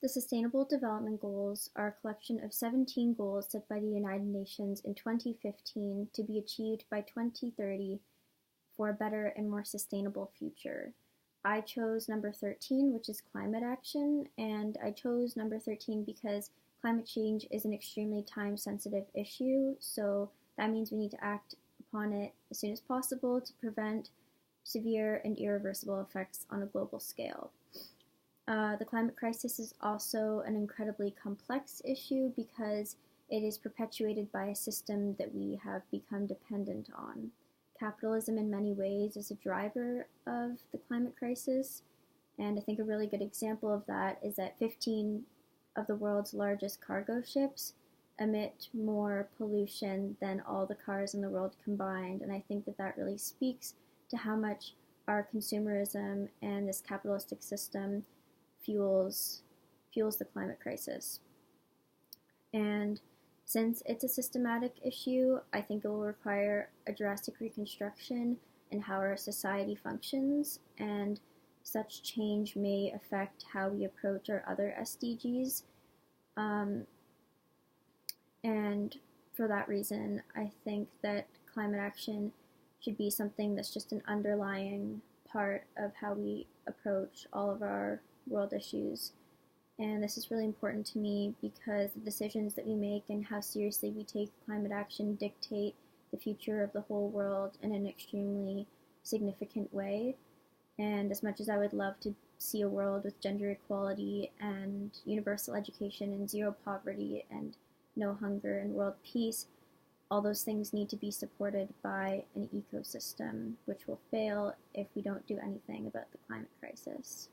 The Sustainable Development Goals are a collection of 17 goals set by the United Nations in 2015 to be achieved by 2030 for a better and more sustainable future. I chose number 13, which is climate action, and I chose number 13 because climate change is an extremely time-sensitive issue, so that means we need to act upon it as soon as possible to prevent severe and irreversible effects on a global scale. The climate crisis is also an incredibly complex issue because it is perpetuated by a system that we have become dependent on. Capitalism in many ways is a driver of the climate crisis, and I think a really good example of that is that 15 of the world's largest cargo ships emit more pollution than all the cars in the world combined, and I think that that really speaks to how much our consumerism and this capitalistic system fuels the climate crisis. And since it's a systematic issue, I think it will require a drastic reconstruction in how our society functions, and such change may affect how we approach our other SDGs. And for that reason, I think that climate action should be something that's just an underlying part of how we approach all of our world issues. And this is really important to me because the decisions that we make and how seriously we take climate action dictate the future of the whole world in an extremely significant way. And as much as I would love to see a world with gender equality and universal education and zero poverty and no hunger and world peace, all those things need to be supported by an ecosystem, which will fail if we don't do anything about the climate crisis.